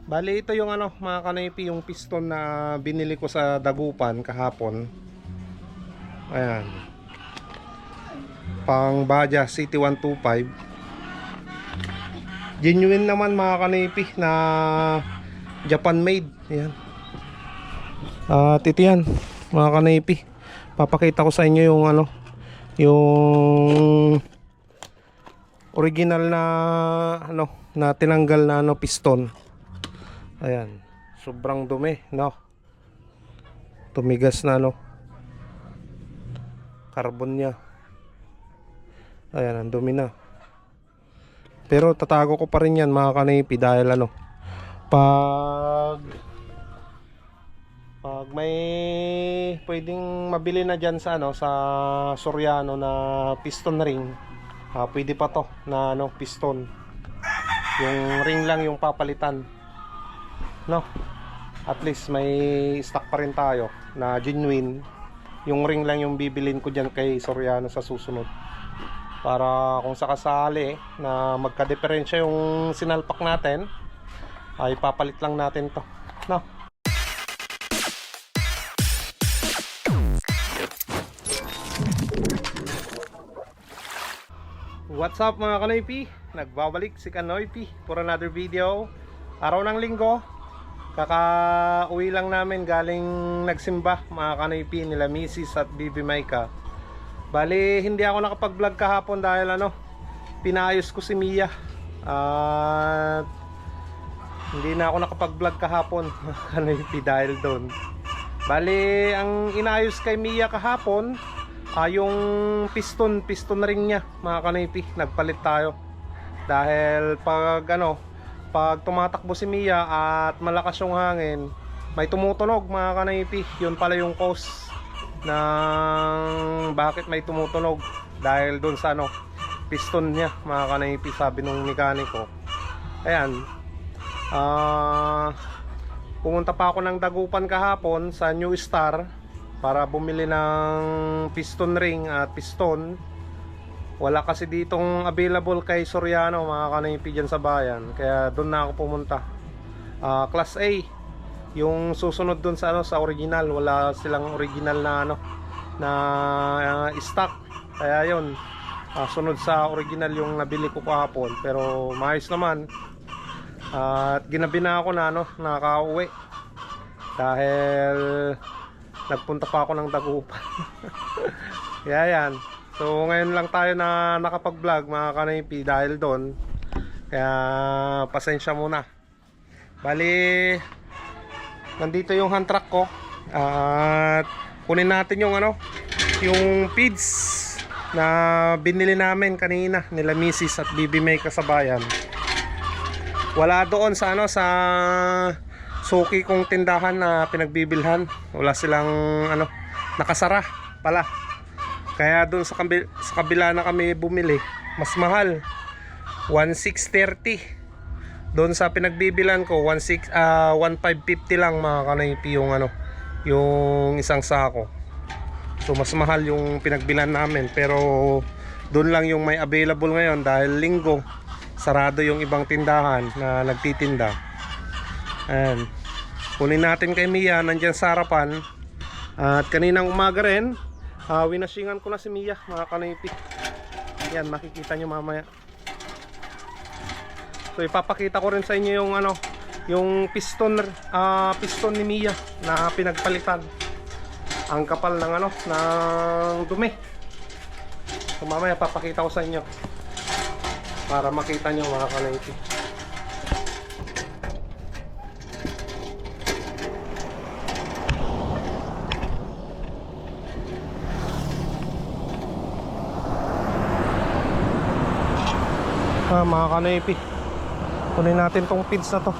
Bali ito yung ano mga kanipi, yung piston na binili ko sa Dagupan kahapon. Ayan. Pang Baja City 125. Genuine naman mga kanipi na Japan made. Ayan. At ito yan mga kanipi. Papakita ko sa inyo yung ano, yung original na ano na tinanggal na ano piston. Ayan, sobrang dumi, no? Tumigas na no. Carbon niya. Ayan, ang dumi na. Pero tatago ko pa rin yan mga kanipi dahil ano, pag may pwedeng mabili na dyan sa ano, sa Soriano na piston ring, pwede pa to na ano, piston. Yung ring lang yung papalitan, no? At least may stock pa rin tayo na genuine. Yung ring lang yung bibilin ko dyan kay Soriano sa susunod, para kung sakasali na magka-diferensya yung sinalpak natin, ay papalit lang natin to, no? What's up mga kanoypi? Nagbabalik si Kanoypi for another video. Araw ng linggo, kaka-uwi lang namin galing nagsimba mga kanoypi nila Mrs. at Bibi Maika. Bali hindi ako nakapag-vlog kahapon dahil ano, pinayos ko si Mia. At hindi na ako nakapag-vlog kahapon mga kanoypi dahil doon. Bali ang inayos kay Mia kahapon, yung piston ring niya mga kanipi, nagpalit tayo. Dahil pag ano, pag tumatakbo si Mia at malakas yung hangin, may tumutunog mga kanipi. Yun pala yung cause ng bakit may tumutunog, dahil dun sa ano, piston niya mga kanipi, sabi nung mekaniko. Ayan, pumunta pa ako ng Dagupan kahapon sa New Star para bumili ng piston ring at piston. Wala kasi ditong available kay Soriano mga kanipi dyan sa bayan, kaya doon na ako pumunta. Class A yung susunod doon sa ano, sa original. Wala silang original na ano na stock, kaya yun, sunod sa original yung nabili ko kahapon. Pero maayos naman, at ginabi na ako na ano, nakauwi dahil nagpunta pa ako ng Dagupan. Kaya yan. So ngayon lang tayo na nakapag-vlog mga kanipi dahil doon. Kaya pasensya muna. Bali nandito yung hand truck ko. At kunin natin yung ano, yung feeds na binili namin kanina nila Mrs. at Bibi May Kasabayan. Wala doon sa ano, sa suki kong tindahan na pinagbibilhan. Wala silang ano, nakasara pala. Kaya doon sa kabila na kami bumili. Mas mahal, 1,630. Doon sa pinagbibilan ko 1,550 lang mga kanipi yung ano, yung isang sako. So mas mahal yung pinagbilan namin. Pero doon lang yung may available ngayon dahil linggo, sarado yung ibang tindahan na nagtitinda. Ayan, kunin natin kay Mia, nandyan sa harapan. At kaninang umaga rin, winasingan ko na si Mia mga kanipi. Yan, makikita nyo mamaya. So ipapakita ko rin sa inyo yung ano, yung piston ni Mia na pinagpalitan. Ang kapal ng ano, ng dumi. So mamaya papakita ko sa inyo para makita nyo mga kanipi. Mga kanipi, kunin natin tong feeds na to.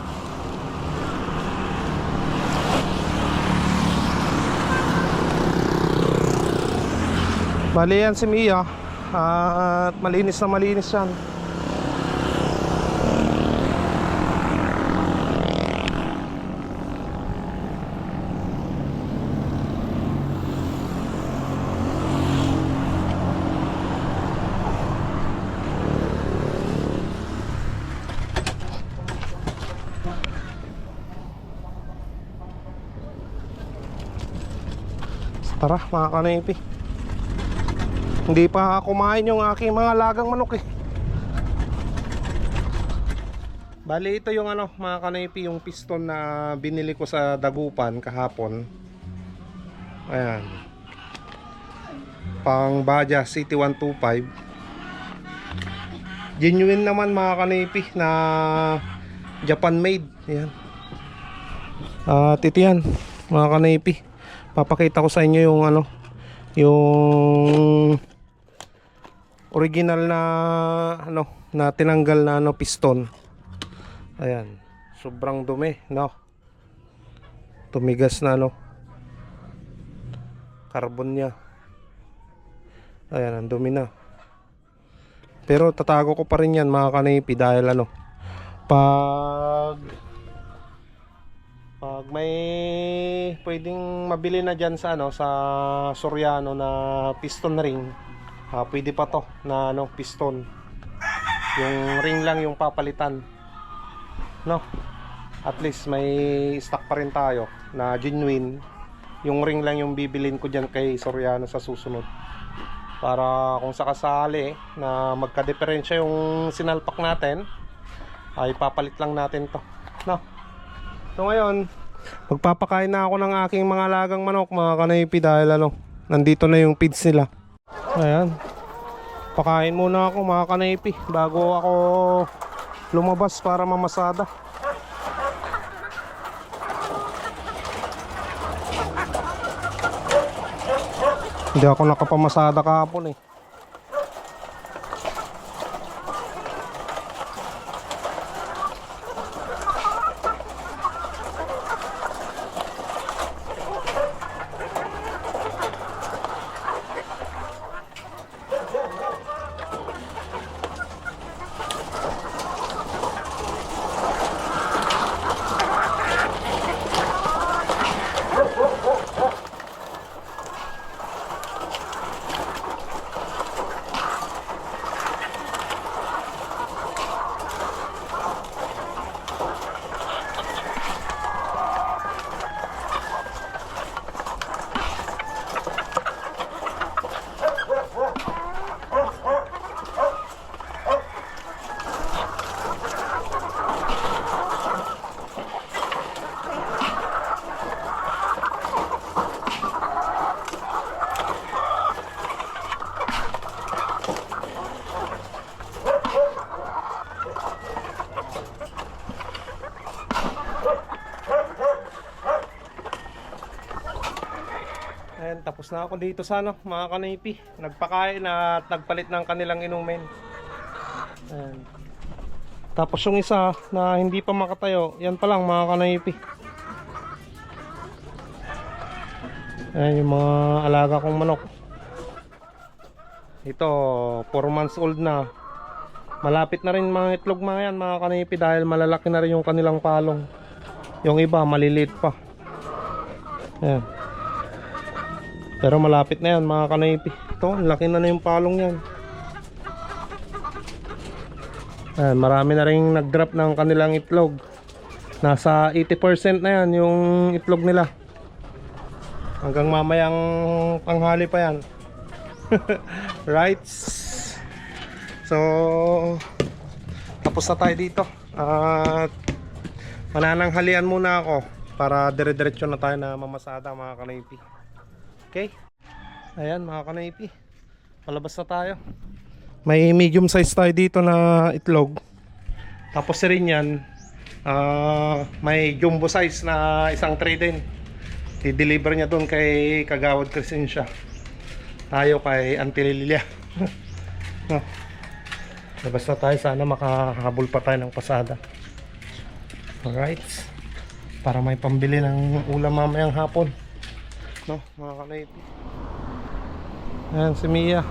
Bali yan si Mia, at malinis na malinis yan. Tara mga kanaypi. Hindi pa kumain yung aking mga lagang manok eh. Bali ito yung ano mga kanaypi, yung piston na binili ko sa Dagupan kahapon. Ayan. Pang Baja City 125. Genuine naman mga kanaypi na Japan made. Ayan. At ito yan mga kanaypi. Papakita ko sa inyo yung ano, yung original na ano, na tinanggal na ano piston. Ayan, sobrang dumi, no? Tumigas na ano, carbon niya. Ayan, ang dumi na. Pero tatago ko pa rin yan mga kanaypi dahil ano, pag may pwedeng mabili na dyan sa ano, sa Soriano na piston ring, pwede pa to na ano, piston. Yung ring lang yung papalitan, no? At least may stock pa rin tayo na genuine. Yung ring lang yung bibilin ko dyan kay Soriano sa susunod, para kung sakasali na magka-diferensya yung sinalpak natin, ay papalit lang natin to, no? So ngayon, magpapakain na ako ng aking mga lagang manok mga kanaypi dahil ano, nandito na yung feeds nila. Ayan, pakain muna ako mga kanaypi bago ako lumabas para mamasada. Hindi ako nakapamasada kahapon eh. Ayan, tapos na ako dito sa ano, mga kanaypi. Nagpakain at nagpalit ng kanilang inumin. Ayan. Tapos yung isa na hindi pa makatayo, yan pa lang mga kanaypi. Ayan yung mga alaga kong manok. Ito, 4 months old na. Malapit na rin mga itlog mga yan mga kanaypi dahil malalaki na rin yung kanilang palong. Yung iba maliliit pa. Ayan. Pero malapit na yan mga kanaypi. Ito, laki na yung palong yan. Ayan, marami na rin nag-drop ng kanilang itlog. Nasa 80% na yan yung itlog nila. Hanggang mamayang tanghali pa yan. Right. So tapos na tayo dito. At manananghalian muna ako para dire-diretso na tayo na mamasada mga kanaypi. Okay. Ayan mga kanaypi, palabas na tayo. May medium size tayo dito na itlog. Tapos rin yan, may jumbo size na isang tray din. I-deliver niya doon kay Kagawad Crescencia. Tayo kay Auntie Lilia. No. Labas na tayo, sana makahabol pa tayo ng pasada. Alright, para may pambili ng ulam mamayang hapon, no mga kanaypi. Ayan si Mia.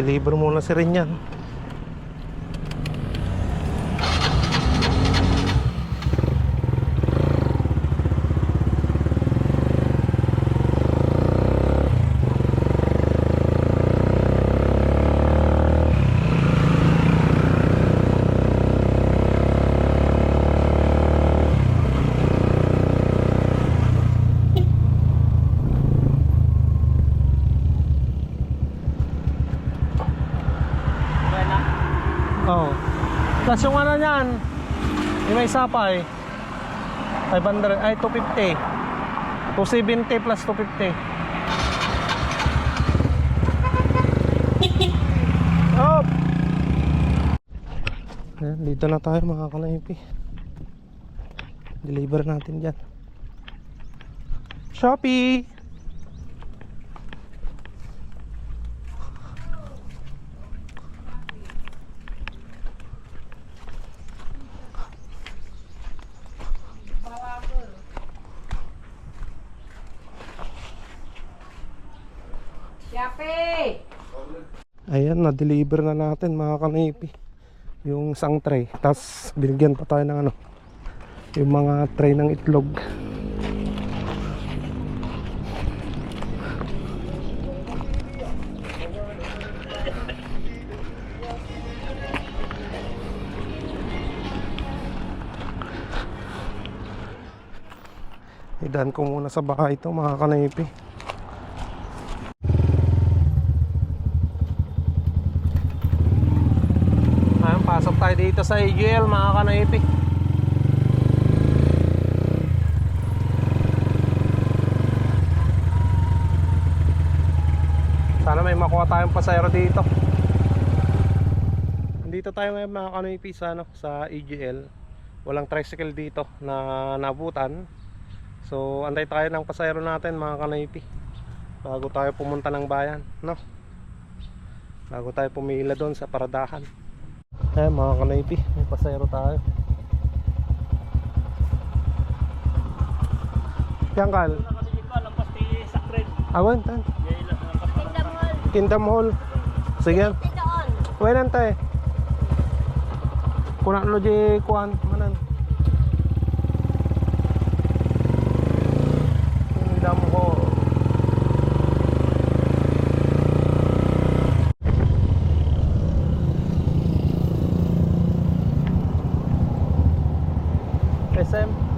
deliver muna si Rin yan. Oo. Plus yung ano niyan, yung may sapay 500, ay 250 270 plus 250. Up! Ayan, dito na tayo mga kanaypi. Deliver natin dyan Shopee. Ayan, na-deliver na natin mga kanipi yung isang tray. Tapos binigyan pa tayo ng ano, yung mga tray ng itlog. Idaan ko muna sa bahay ito mga kanipi. Pasok tayo dito sa AGL mga kanaypi. Sana may makuha tayong pasayro dito. Dito tayo ngayon mga kanaypi sa, ano, sa AGL. Walang tricycle dito na nabutan. So antay tayo ng pasayro natin mga kanaypi bago tayo pumunta ng bayan, no? Bago tayo pumila doon sa paradahan. Eh mga kanaypi, may pasayro tayo. Yang kal? Awan tan. Kingdom Hall. Sige. Wenan tay. Kuna lo di kuan manan. Kingdom Hall. SM.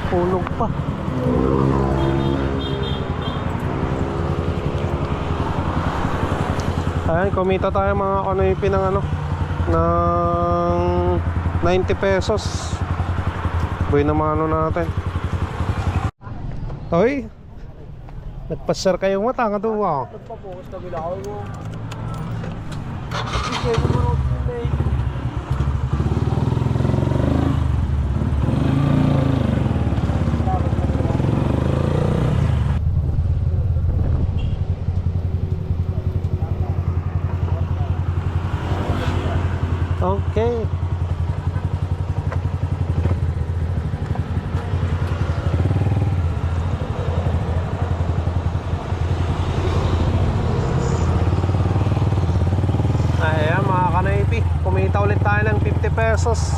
Hulog pa. Ayan, kumita tayo mga kanoypi ng ano, ng 90 pesos. Buhay na mga ano natin. Hoy, nagpasar kayong mata nga doon. Nagpapokus na bilakaw mo. Okay. tayo ng 50 pesos.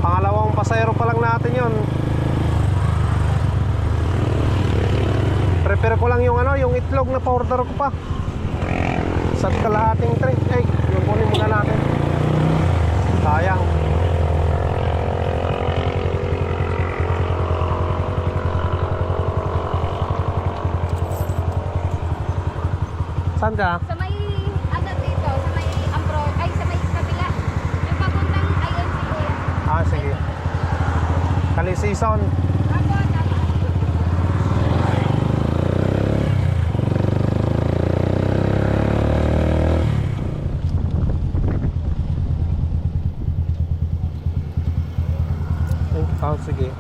Pangalawang pasayro pa lang natin yun. Prepare ko lang yung yung itlog na pa-order ko pa. Sa kalahating tray. Ay, yung kunin muna natin. Sayang. Saan ka? Sa may, ano dito, sa may Ambro, ay sa may kabila. Yung papuntang INCA. Ah, sige. Kali season. Ako, tama. Ah, sige.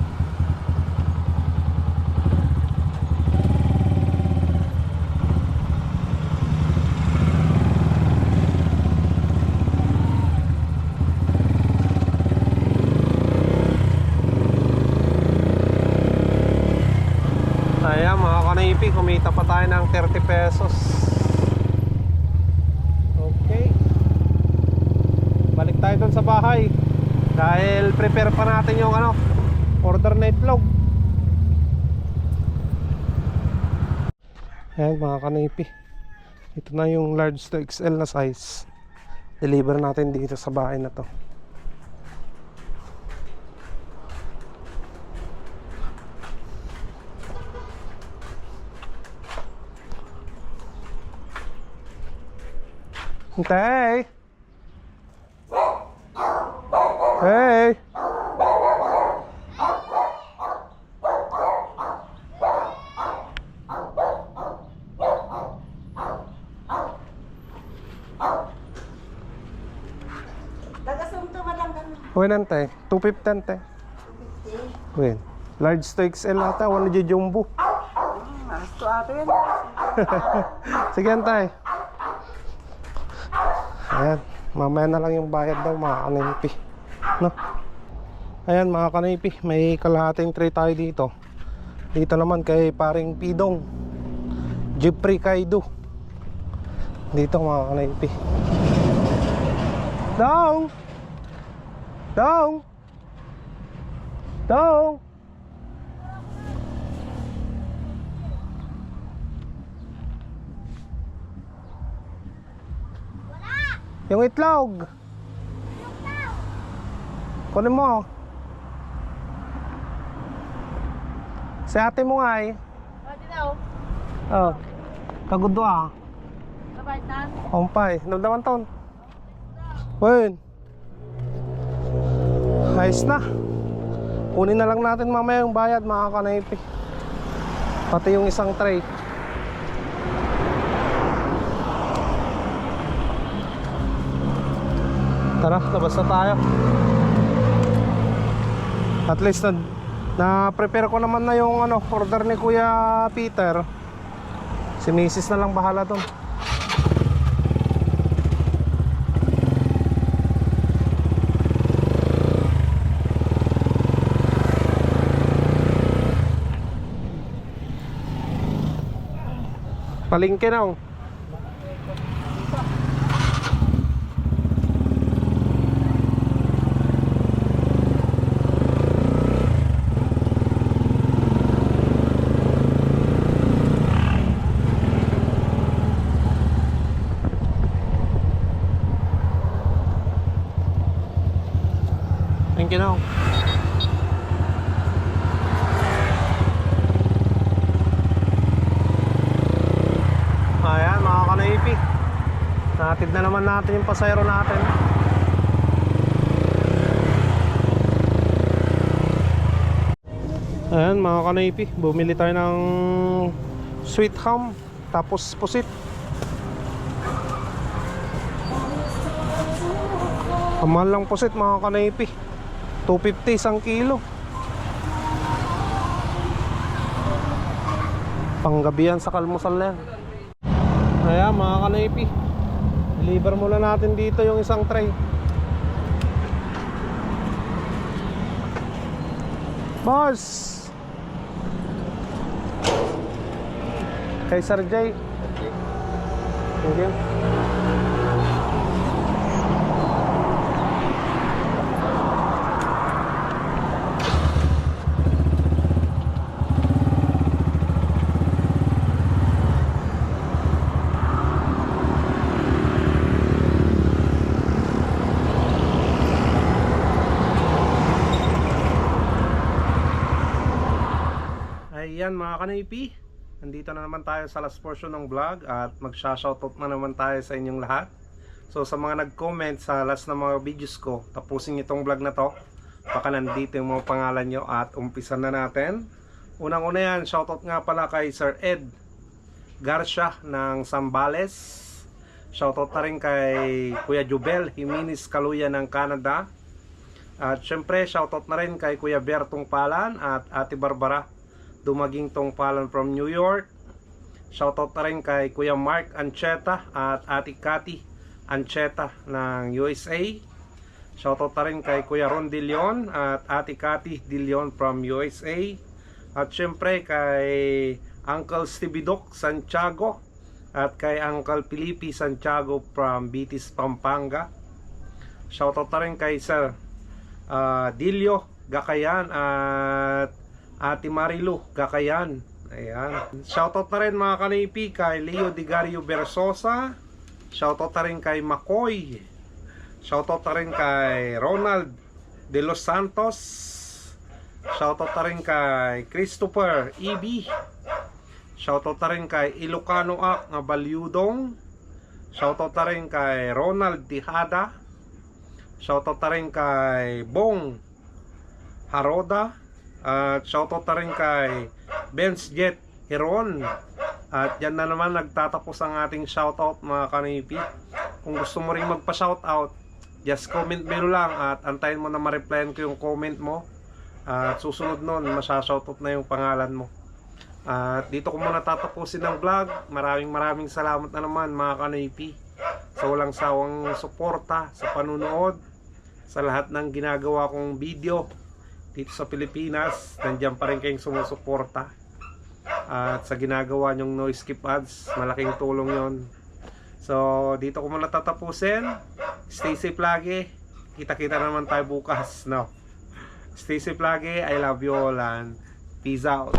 Ayan mga kanaypi, kumita pa tayo ng 30 pesos. Okay. Balik tayo dun sa bahay. Dahil prepare pa natin yung order na itlog. Ayan mga kanaypi, ito na yung large to XL na size. Deliver natin dito sa bahay na to. Hey! Hey! Taga-sumto madam kan. Uy nante, 250 nante. 50. Uy, large to XL ata, wala di jumbo. Asto ato yan. Sige antay. Ayan, mamaya na lang yung bayad daw mga kanaypi, no? Ayan mga kanaypi, may kalahating tray tayo dito. Dito naman kay paring Pidong Jeffrey Kaido. Dito mga kanaypi. Dong! Dong! Dong! Yung itlog. Kunin mo. Si ate mo nga eh. Pwede daw. Oh. Kagudo ah. Sabay na. Ompay. Namdaman taon. Wen. Ayos na. Kunin na lang natin mamaya yung bayad mga kanaypi. Pati yung isang tray. Tara, labas na tayo. At least na-prepare ko naman na yung order ni Kuya Peter. Si Mrs. na lang bahala doon. Palingke na oh. Thank you now. Ayan mga kanaypi, natid na naman natin yung pasayro natin. Ayan mga kanaypi, bumili tayo ng sweet ham tapos pusit. Ang mahal lang pusit mga kanaypi, 250 isang kilo. Panggabihan sa kalmusal na yan. Ayan mga kanaypi, deliver muna natin dito yung isang tray. Boss! Kay Sir Jay. Thank you. Ayan mga kanipi, nandito na naman tayo sa last portion ng vlog at magsha-shoutout na naman tayo sa inyong lahat. So sa mga nag-comment sa last na mga videos ko, tapusin itong vlog na to. Baka nandito yung mga pangalan nyo at umpisan na natin. Unang-una yan, shoutout nga pala kay Sir Ed Garcia ng Zambales. Shoutout na rin kay Kuya Jubel Jimenez Kaluya ng Canada. At syempre shoutout na rin kay Kuya Bertong Palan at Ate Barbara Dumaging Tongpalan from New York. Shoutout na rin kay Kuya Mark Ancheta at Ate Cathy Ancheta ng USA. Shoutout na rin kay Kuya Ron De Leon at Ate Cathy De Leon from USA. At syempre kay Uncle Stevie Doc Santiago at kay Uncle Felipe Santiago from Bitis, Pampanga. Shoutout na rin kay Sir Dilio Gakayan at Ate Marilu Gakayan. Ayan. Shoutout na rin mga kanipi kay Leo Digario Versosa. Shoutout na rin kay Makoy. Shoutout na rin kay Ronald De Los Santos. Shoutout na rin kay Christopher EB. Shoutout na rin kay Ilocano Ak nga Balyudong. Shoutout na rin kay Ronald Tijada. Shoutout na rin kay Bong Haroda. At shoutout na rin kay Benz Jet Heron. At yan na naman nagtatapos ang ating shoutout mga kanipi. Kung gusto mo rin magpa-shoutout, just comment below lang at antayin mo na ma-replyan ko yung comment mo. At susunod nun, masya-shoutout na yung pangalan mo. At dito ko muna tatapusin ang vlog. Maraming salamat na naman mga kanipi sa walang sawang suporta, sa panunood, sa lahat ng ginagawa kong video dito sa Pilipinas. Nandiyan pa rin kayong sumusuporta. At sa ginagawa nyong no skip ads, malaking tulong yon. So dito ko muna tatapusin. Stay safe lagi. Kita-kita naman tayo bukas, no? Stay safe lagi. I love you all and peace out.